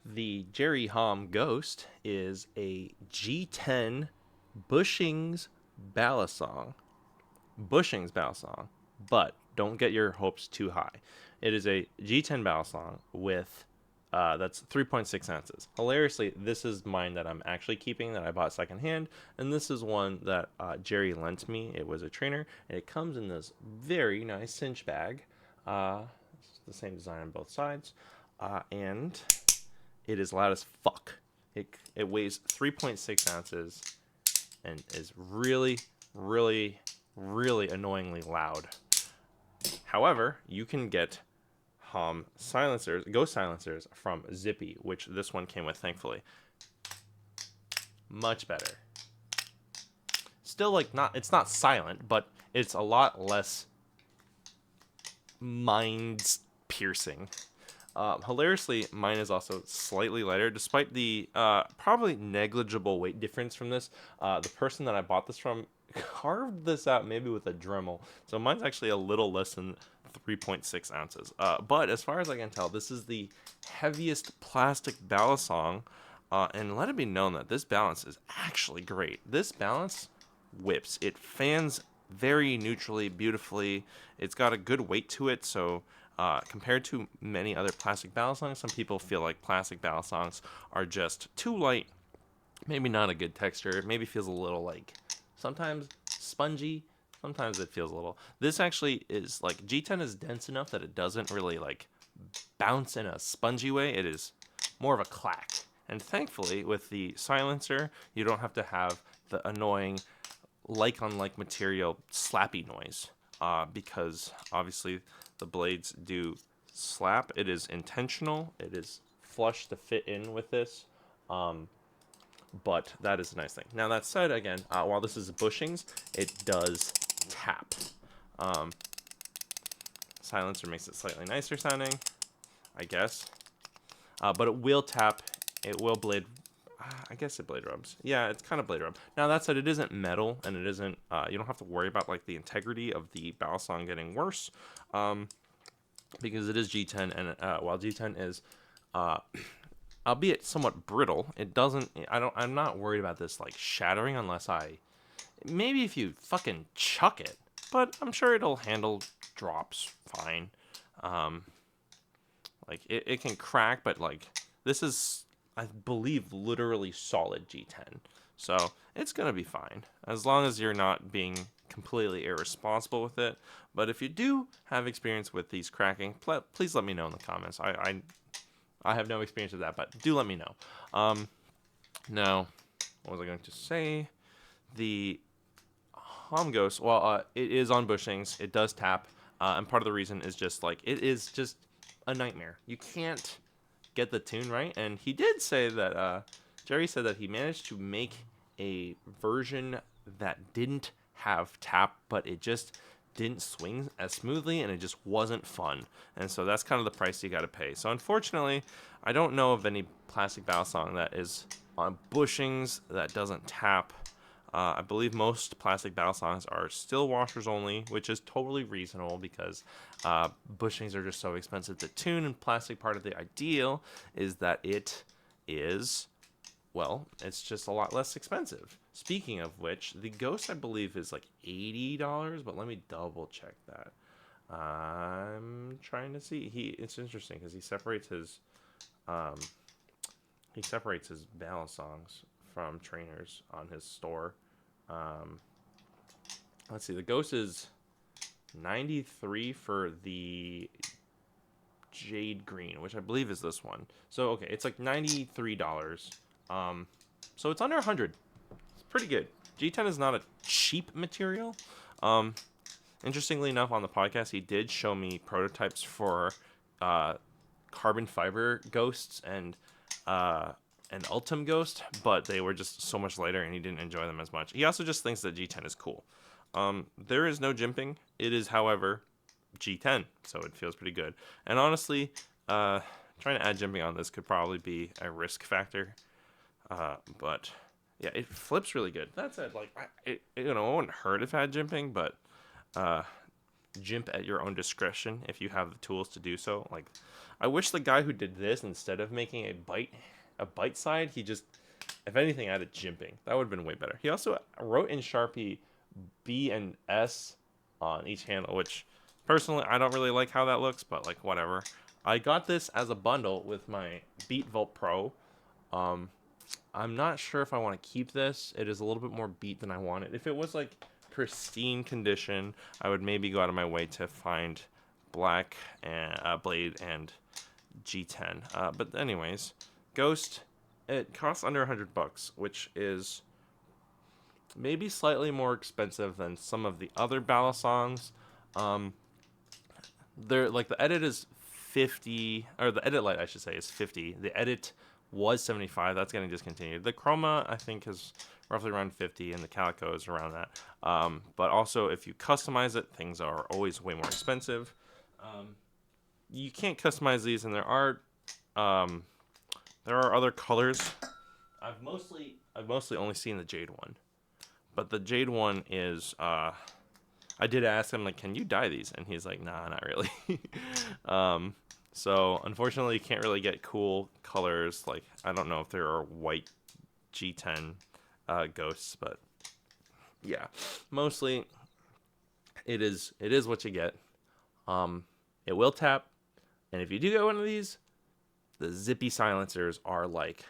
The Jerry Hom Ghost is a G10 Bushings Balisong. Bushings Balisong, but don't get your hopes too high. It is a G10 Balisong with that's 3.6 ounces. Hilariously, this is mine that I'm actually keeping that I bought secondhand, and this is one that Jerry lent me. It was a trainer, and it comes in this very nice cinch bag. It's the same design on both sides, and it is loud as fuck. It weighs 3.6 ounces and is really, really, really annoyingly loud. However, you can get ghost silencers from Zippy, which this one came with, thankfully. Much better. Still, it's not silent, but it's a lot less mind piercing. Hilariously, mine is also slightly lighter, despite the probably negligible weight difference from this. The person that I bought this from carved this out maybe with a Dremel, so mine's actually a little less than 3.6 ounces. But as far as I can tell, this is the heaviest plastic balisong, and let it be known that this balance is actually great. This balance whips. It fans very neutrally, beautifully. It's got a good weight to it, so compared to many other plastic balisongs, some people feel like plastic balisongs are just too light, maybe not a good texture, maybe feels a little like sometimes spongy, sometimes it feels a little. This actually is like G10 is dense enough that it doesn't really like bounce in a spongy way. It is more of a clack. And thankfully, with the silencer, you don't have to have the annoying like on like material slappy noise, because obviously the blades do slap. It is intentional. It is flush to fit in with this. But that is a nice thing. Now that said, again, while this is bushings, it does tap. Silencer makes it slightly nicer sounding, I guess. But it will tap. It will blade. I guess it blade rubs. Yeah, it's kind of blade rub. Now that said, it isn't metal, and it isn't. You don't have to worry about like the integrity of the balisong getting worse, because it is G10, and while G10 is, albeit somewhat brittle, it doesn't. I'm not worried about this like shattering unless I. Maybe if you fucking chuck it, but I'm sure it'll handle drops fine. Like it can crack, but like this is, I believe, literally solid G10. So it's going to be fine as long as you're not being completely irresponsible with it. But if you do have experience with these cracking, please let me know in the comments. I have no experience with that, but do let me know. Now, what was I going to say? The Hom Ghost, well, it is on bushings. It does tap. And part of the reason is just like, it is just a nightmare. You can't get the tune right, and he did say that Jerry said that he managed to make a version that didn't have tap, but it just didn't swing as smoothly, and it just wasn't fun. And so that's kind of the price you got to pay. So unfortunately, I don't know of any plastic balisong that is on bushings that doesn't tap. I believe most plastic balisongs are still washers only, which is totally reasonable because bushings are just so expensive to tune, and plastic, part of the ideal is that it is, well, it's just a lot less expensive. Speaking of which, the Ghost, I believe, is like $80, but let me double check that. I'm trying to see. It's interesting because um, he separates his balisongs from trainers on his store. Let's see, the Ghost is 93 for the Jade Green, which I believe is this one. So okay, it's like $93. So it's under 100. It's pretty good. G10 is not a cheap material. Interestingly enough, on the podcast, he did show me prototypes for carbon fiber ghosts and an Ultim Ghost, but they were just so much lighter and he didn't enjoy them as much. He also just thinks that G10 is cool. There is no jimping. It is, however, G10, so it feels pretty good. And honestly, trying to add jimping on this could probably be a risk factor. But yeah, it flips really good. That said, like, it wouldn't hurt if I had jimping, but jimp at your own discretion if you have the tools to do so. Like, I wish the guy who did this, instead of making a bite side, he just, if anything, added jimping. That would have been way better. He also wrote in Sharpie B and S on each handle, which personally I don't really like how that looks, but like whatever. I got this as a bundle with my Beat Volt Pro. I'm not sure if I want to keep this. It is a little bit more beat than I wanted. If it was like pristine condition, I would maybe go out of my way to find black and blade and G10. But anyways, Ghost, it costs under $100, which is maybe slightly more expensive than some of the other Balisongs. They're like, the edit is 50, or the edit light I should say is 50. The edit was 75. That's getting discontinued. The chroma I think is roughly around 50, and the calico is around that. But also, if you customize it, things are always way more expensive. You can't customize these, and there are other colors. I've mostly only seen the jade one, but the jade one is I did ask him, like, can you dye these? And he's like, nah, not really. So unfortunately, you can't really get cool colors. Like, I don't know if there are white G10 ghosts, but yeah, mostly it is what you get. It will tap, and if you do get one of these, the zippy silencers are like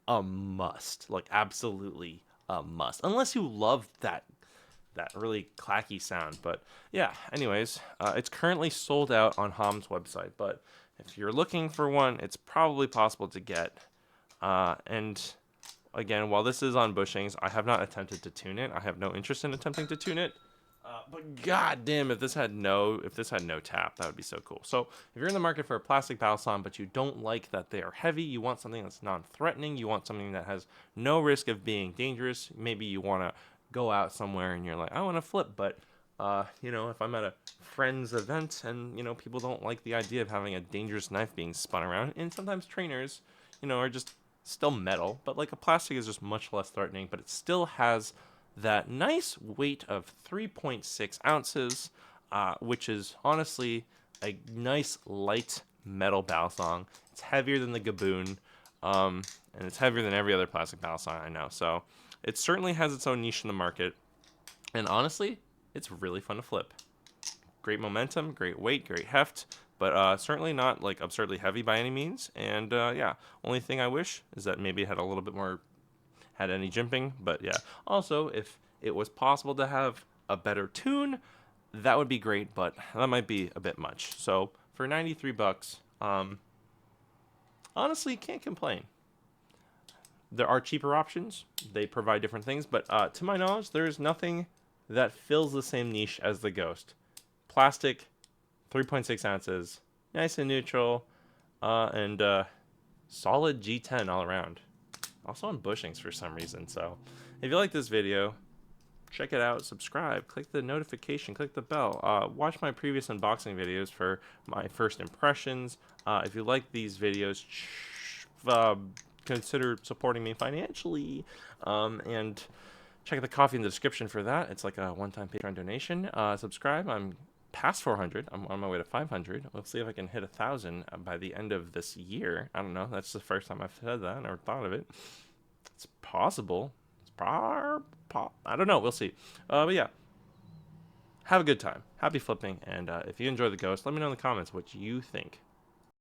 a must, like absolutely a must, unless you love that really clacky sound. But yeah, anyways, it's currently sold out on Hom's website, but if you're looking for one, it's probably possible to get. And again, while this is on bushings, I have not attempted to tune it. I have no interest in attempting to tune it. But goddamn, if this had no tap, that would be so cool. So if you're in the market for a plastic Balisong, but you don't like that they are heavy, you want something that's non-threatening, you want something that has no risk of being dangerous. Maybe you want to go out somewhere and you're like, I want to flip, but if I'm at a friend's event and people don't like the idea of having a dangerous knife being spun around, and sometimes trainers, are just still metal, but like a plastic is just much less threatening, but it still has that nice weight of 3.6 ounces, which is honestly a nice light metal Balisong. It's heavier than the Gaboon, and it's heavier than every other plastic Balisong I know. So it certainly has its own niche in the market, and honestly, it's really fun to flip. Great momentum, great weight, great heft, but certainly not like absurdly heavy by any means. And yeah, only thing I wish is that maybe it had a little bit more, had any jimping. But yeah, also if it was possible to have a better tune, that would be great, but that might be a bit much. So for $93, honestly, can't complain. There are cheaper options. They provide different things, but to my knowledge, there is nothing that fills the same niche as the Ghost. Plastic, 3.6 ounces, nice and neutral, and solid G10 all around. Also on bushings for some reason. So if you like this video, check it out, subscribe, click the notification, click the bell. Watch my previous unboxing videos for my first impressions. If you like these videos, consider supporting me financially, and check the coffee in the description for that. It's like a one-time Patreon donation. Subscribe. I'm past 400. I'm on my way to 500. We'll see if I can hit 1,000 by the end of this year. I don't know. That's the first time I've said that. I never thought of it. It's possible. I don't know. We'll see. But yeah, have a good time. Happy flipping. And if you enjoy the Ghost, let me know in the comments what you think.